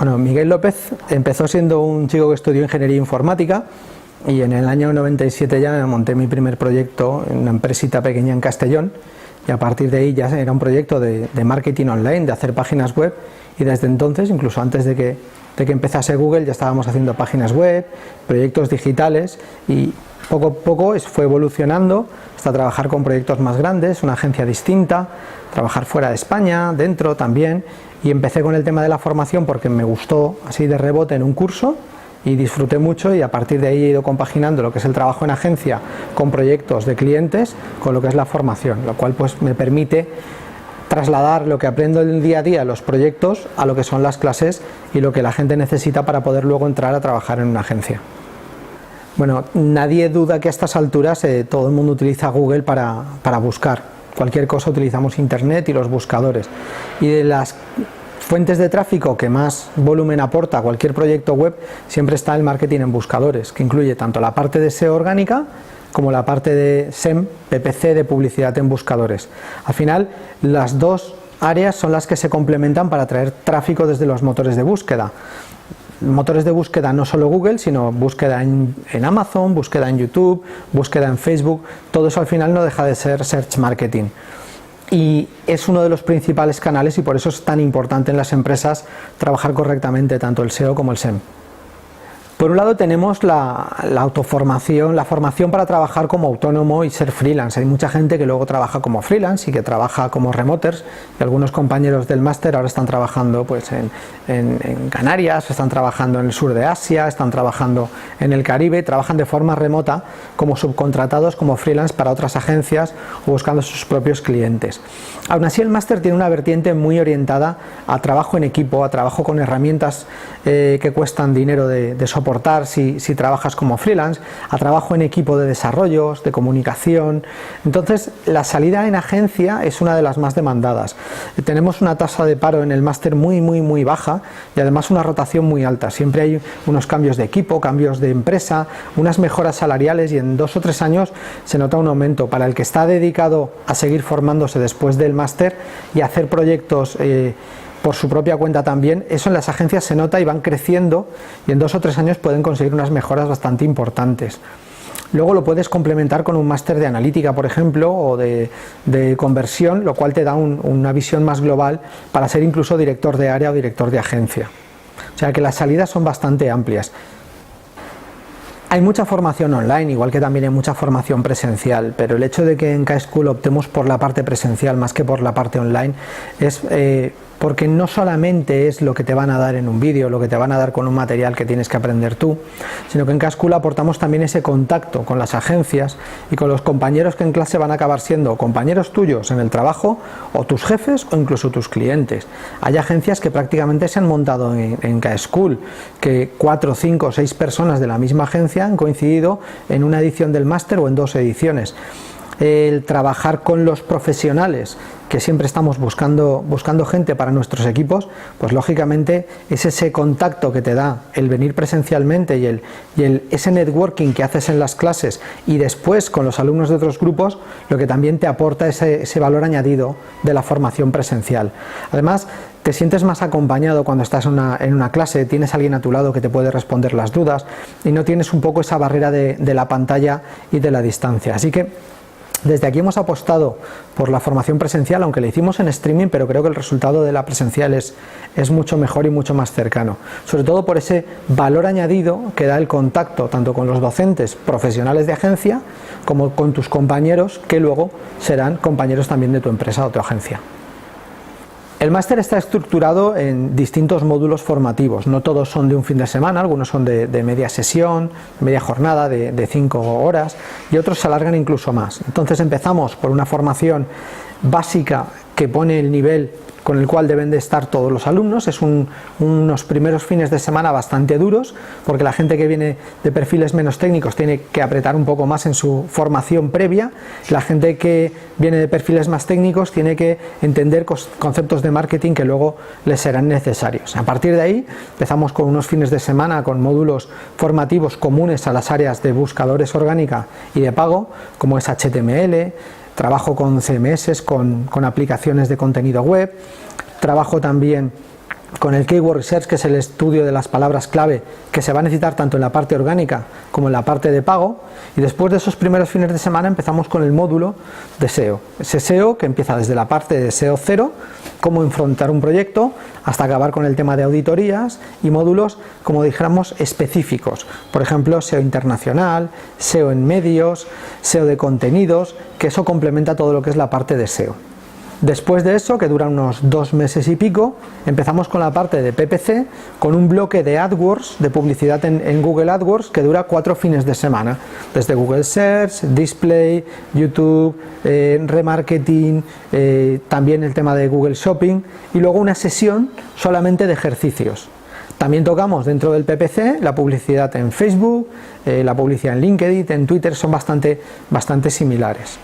Bueno, Miguel López empezó siendo un chico que estudió ingeniería informática y en el año 97 ya monté mi primer proyecto en una empresita pequeña en Castellón, y a partir de ahí ya era un proyecto de marketing online, de hacer páginas web, y desde entonces, incluso antes de que empezase Google, ya estábamos haciendo páginas web, proyectos digitales, y poco a poco fue evolucionando hasta trabajar con proyectos más grandes, una agencia distinta, trabajar fuera de España, dentro también, y empecé con el tema de la formación porque me gustó así de rebote en un curso y disfruté mucho, y a partir de ahí he ido compaginando lo que es el trabajo en agencia con proyectos de clientes con lo que es la formación, lo cual pues me permite trasladar lo que aprendo en el día a día, los proyectos, a lo que son las clases y lo que la gente necesita para poder luego entrar a trabajar en una agencia. Bueno, nadie duda que a estas alturas todo el mundo utiliza Google para buscar. Cualquier cosa utilizamos Internet y los buscadores. Y de las fuentes de tráfico que más volumen aporta a cualquier proyecto web, siempre está el marketing en buscadores, que incluye tanto la parte de SEO orgánica como la parte de SEM, PPC, de publicidad en buscadores. Al final, las dos áreas son las que se complementan para atraer tráfico desde los motores de búsqueda. Motores de búsqueda no solo Google, sino búsqueda en Amazon, búsqueda en YouTube, búsqueda en Facebook, todo eso al final no deja de ser search marketing. Y es uno de los principales canales, y por eso es tan importante en las empresas trabajar correctamente tanto el SEO como el SEM. Por un lado tenemos la autoformación, la formación para trabajar como autónomo y ser freelance. Hay mucha gente que luego trabaja como freelance y que trabaja como remoters, y algunos compañeros del máster ahora están trabajando pues en Canarias, están trabajando en el sur de Asia, están trabajando en el Caribe, trabajan de forma remota como subcontratados, como freelance para otras agencias o buscando sus propios clientes. Aún así, el máster tiene una vertiente muy orientada a trabajo en equipo, a trabajo con herramientas que cuestan dinero de soportar si trabajas como freelance, a trabajo en equipo de desarrollos, de comunicación. Entonces, la salida en agencia es una de las más demandadas. Tenemos una tasa de paro en el máster muy baja, y además una rotación muy alta. Siempre hay unos cambios de equipo, cambios de empresa, unas mejoras salariales, y en 2 o 3 años se nota un aumento. Para el que está dedicado a seguir formándose después del máster y a hacer proyectos por su propia cuenta también, eso en las agencias se nota y van creciendo, y en 2 o 3 años pueden conseguir unas mejoras bastante importantes. Luego lo puedes complementar con un máster de analítica, por ejemplo, o de conversión, lo cual te da una visión más global para ser incluso director de área o director de agencia. O sea que las salidas son bastante amplias. Hay mucha formación online, igual que también hay mucha formación presencial, pero el hecho de que en K-School optemos por la parte presencial más que por la parte online es porque no solamente es lo que te van a dar en un vídeo, lo que te van a dar con un material que tienes que aprender tú, sino que en K-School aportamos también ese contacto con las agencias y con los compañeros que en clase van a acabar siendo compañeros tuyos en el trabajo, o tus jefes, o incluso tus clientes. Hay agencias que prácticamente se han montado en K-School, que 4, 5, 6 personas de la misma agencia han coincidido en una edición del máster o en 2 ediciones. El trabajar con los profesionales, que siempre estamos buscando gente para nuestros equipos, pues lógicamente es ese contacto que te da el venir presencialmente y ese networking que haces en las clases y después con los alumnos de otros grupos, lo que también te aporta ese valor añadido de la formación presencial. Además, te sientes más acompañado cuando estás en una clase, tienes a alguien a tu lado que te puede responder las dudas y no tienes un poco esa barrera de la pantalla y de la distancia. Así que desde aquí hemos apostado por la formación presencial, aunque la hicimos en streaming, pero creo que el resultado de la presencial es mucho mejor y mucho más cercano, sobre todo por ese valor añadido que da el contacto tanto con los docentes profesionales de agencia como con tus compañeros, que luego serán compañeros también de tu empresa o tu agencia. El máster está estructurado en distintos módulos formativos, no todos son de un fin de semana, algunos son de media sesión, media jornada, de 5 horas, y otros se alargan incluso más. Entonces empezamos por una formación básica que pone el nivel con el cual deben de estar todos los alumnos. Es unos primeros fines de semana bastante duros, porque la gente que viene de perfiles menos técnicos tiene que apretar un poco más en su formación previa. La gente que viene de perfiles más técnicos tiene que entender conceptos de marketing que luego les serán necesarios. A partir de ahí empezamos con unos fines de semana con módulos formativos comunes a las áreas de buscadores orgánica y de pago, como es HTML, trabajo con CMS, con aplicaciones de contenido web, trabajo también con el Keyword Research, que es el estudio de las palabras clave que se va a necesitar tanto en la parte orgánica como en la parte de pago, y después de esos primeros fines de semana empezamos con el módulo de SEO, ese SEO que empieza desde la parte de SEO 0, cómo enfrentar un proyecto, hasta acabar con el tema de auditorías y módulos, como dijéramos, específicos, por ejemplo SEO internacional, SEO en medios, SEO de contenidos, que eso complementa todo lo que es la parte de SEO. Después de eso, que dura unos 2 meses y pico, empezamos con la parte de PPC, con un bloque de AdWords, de publicidad en Google AdWords, que dura 4 fines de semana, desde Google Search, Display, YouTube, remarketing, también el tema de Google Shopping, y luego una sesión solamente de ejercicios. También tocamos dentro del PPC la publicidad en Facebook, la publicidad en LinkedIn, en Twitter, son bastante similares.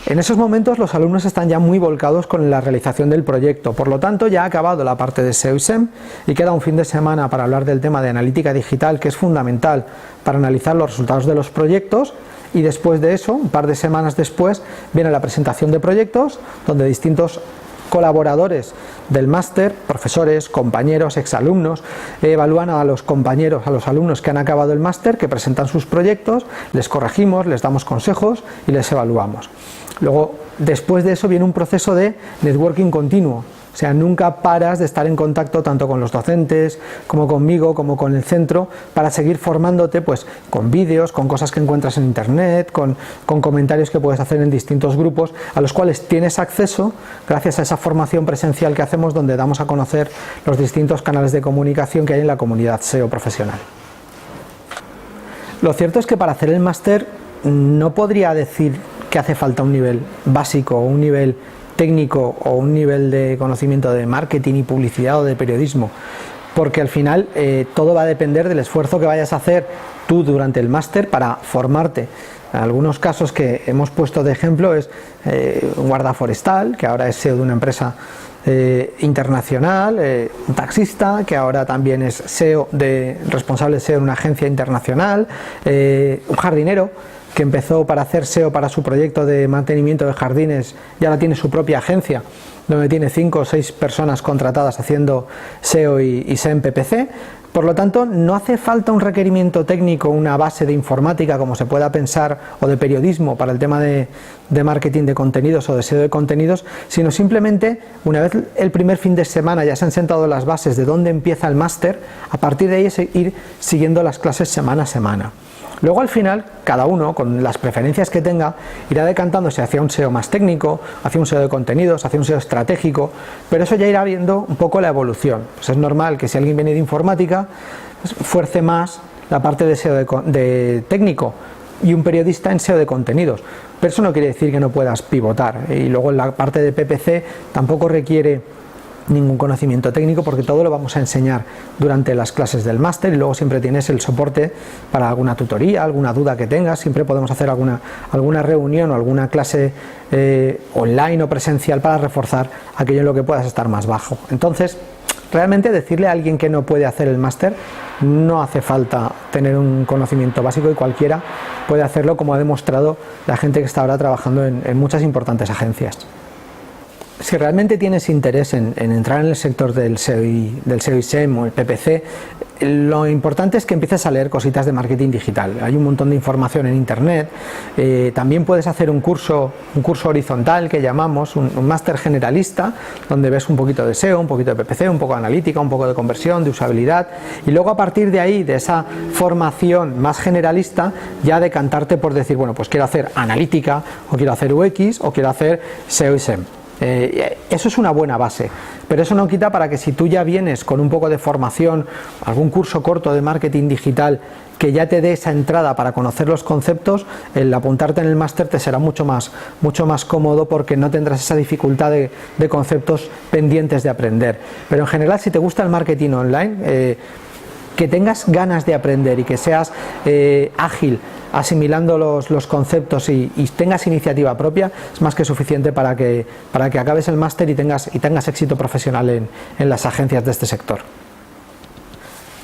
En esos momentos los alumnos están ya muy volcados con la realización del proyecto, por lo tanto ya ha acabado la parte de SEO y SEM y queda un fin de semana para hablar del tema de analítica digital, que es fundamental para analizar los resultados de los proyectos, y después de eso, un par de semanas después, viene la presentación de proyectos donde distintos colaboradores del máster, profesores, compañeros, exalumnos, evalúan a los compañeros, a los alumnos que han acabado el máster, que presentan sus proyectos, les corregimos, les damos consejos y les evaluamos. Luego, después de eso viene un proceso de networking continuo, o sea, nunca paras de estar en contacto tanto con los docentes, como conmigo, como con el centro, para seguir formándote pues con vídeos, con cosas que encuentras en internet, con comentarios que puedes hacer en distintos grupos, a los cuales tienes acceso gracias a esa formación presencial que hacemos, donde damos a conocer los distintos canales de comunicación que hay en la comunidad SEO profesional. Lo cierto es que para hacer el máster no podría decir que hace falta un nivel básico o un nivel técnico o un nivel de conocimiento de marketing y publicidad o de periodismo, porque al final todo va a depender del esfuerzo que vayas a hacer tú durante el máster para formarte. En algunos casos que hemos puesto de ejemplo es un guarda forestal, que ahora es SEO de una empresa internacional, un taxista, que ahora también es responsable de SEO de una agencia internacional, un jardinero, que empezó para hacer SEO para su proyecto de mantenimiento de jardines, y ahora tiene su propia agencia, donde tiene 5 o 6 personas contratadas haciendo SEO y SEM PPC. Por lo tanto, no hace falta un requerimiento técnico, una base de informática como se pueda pensar, o de periodismo para el tema de marketing de contenidos o de SEO de contenidos, sino simplemente una vez el primer fin de semana ya se han sentado las bases de dónde empieza el máster, a partir de ahí es ir siguiendo las clases semana a semana. Luego al final, cada uno, con las preferencias que tenga, irá decantándose hacia un SEO más técnico, hacia un SEO de contenidos, hacia un SEO estratégico, pero eso ya irá viendo un poco la evolución. Pues es normal que si alguien viene de informática, pues fuerce más la parte de SEO de técnico, y un periodista en SEO de contenidos, pero eso no quiere decir que no puedas pivotar. Y luego en la parte de PPC tampoco requiere ningún conocimiento técnico, porque todo lo vamos a enseñar durante las clases del máster, y luego siempre tienes el soporte para alguna tutoría, alguna duda que tengas. Siempre podemos hacer alguna reunión o alguna clase online o presencial para reforzar aquello en lo que puedas estar más bajo. Entonces, realmente decirle a alguien que no puede hacer el máster, no hace falta tener un conocimiento básico, y cualquiera puede hacerlo, como ha demostrado la gente que está ahora trabajando en muchas importantes agencias. Si realmente tienes interés en entrar en el sector del SEO y SEM o el PPC, lo importante es que empieces a leer cositas de marketing digital. Hay un montón de información en internet. También puedes hacer un curso horizontal que llamamos un máster generalista, donde ves un poquito de SEO, un poquito de PPC, un poco de analítica, un poco de conversión, de usabilidad, y luego a partir de ahí, de esa formación más generalista, ya decantarte por decir, bueno, pues quiero hacer analítica, o quiero hacer UX, o quiero hacer SEO y SEM. Eso es una buena base, pero eso no quita para que, si tú ya vienes con un poco de formación, algún curso corto de marketing digital que ya te dé esa entrada para conocer los conceptos, el apuntarte en el máster te será mucho más cómodo, porque no tendrás esa dificultad de conceptos pendientes de aprender. Pero en general, si te gusta el marketing online, que tengas ganas de aprender y que seas ágil asimilando los conceptos y tengas iniciativa propia, es más que suficiente para que acabes el máster y tengas éxito profesional en las agencias de este sector.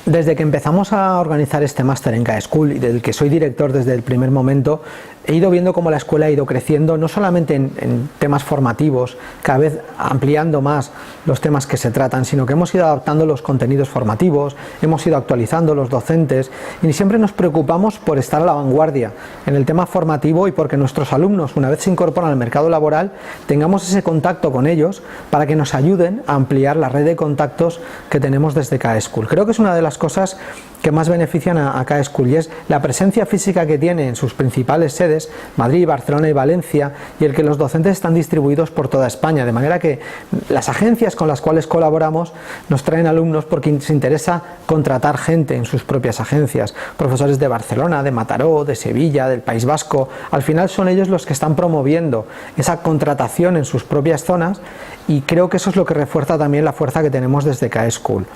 Desde que empezamos a organizar este máster en K-School, y del que soy director desde el primer momento, he ido viendo cómo la escuela ha ido creciendo, no solamente en temas formativos, cada vez ampliando más los temas que se tratan, sino que hemos ido adaptando los contenidos formativos, hemos ido actualizando los docentes y siempre nos preocupamos por estar a la vanguardia en el tema formativo y porque nuestros alumnos, una vez se incorporan al mercado laboral, tengamos ese contacto con ellos para que nos ayuden a ampliar la red de contactos que tenemos desde K-School. Creo que es una de las cosas que más benefician a K-School y es la presencia física que tiene en sus principales sedes, Madrid, Barcelona y Valencia, y el que los docentes están distribuidos por toda España, de manera que las agencias con las cuales colaboramos nos traen alumnos porque les interesa contratar gente en sus propias agencias, profesores de Barcelona, de Mataró, de Sevilla, del País Vasco. Al final son ellos los que están promoviendo esa contratación en sus propias zonas y creo que eso es lo que refuerza también la fuerza que tenemos desde K-School.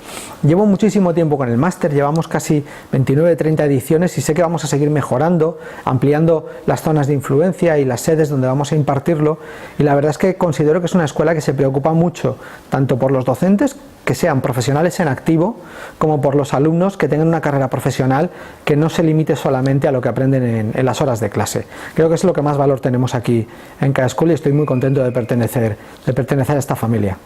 Llevo muchísimo tiempo con el máster, llevamos casi 29-30 ediciones y sé que vamos a seguir mejorando, ampliando las zonas de influencia y las sedes donde vamos a impartirlo, y la verdad es que considero que es una escuela que se preocupa mucho tanto por los docentes que sean profesionales en activo como por los alumnos que tengan una carrera profesional que no se limite solamente a lo que aprenden en las horas de clase. Creo que es lo que más valor tenemos aquí en K-School y estoy muy contento de pertenecer a esta familia.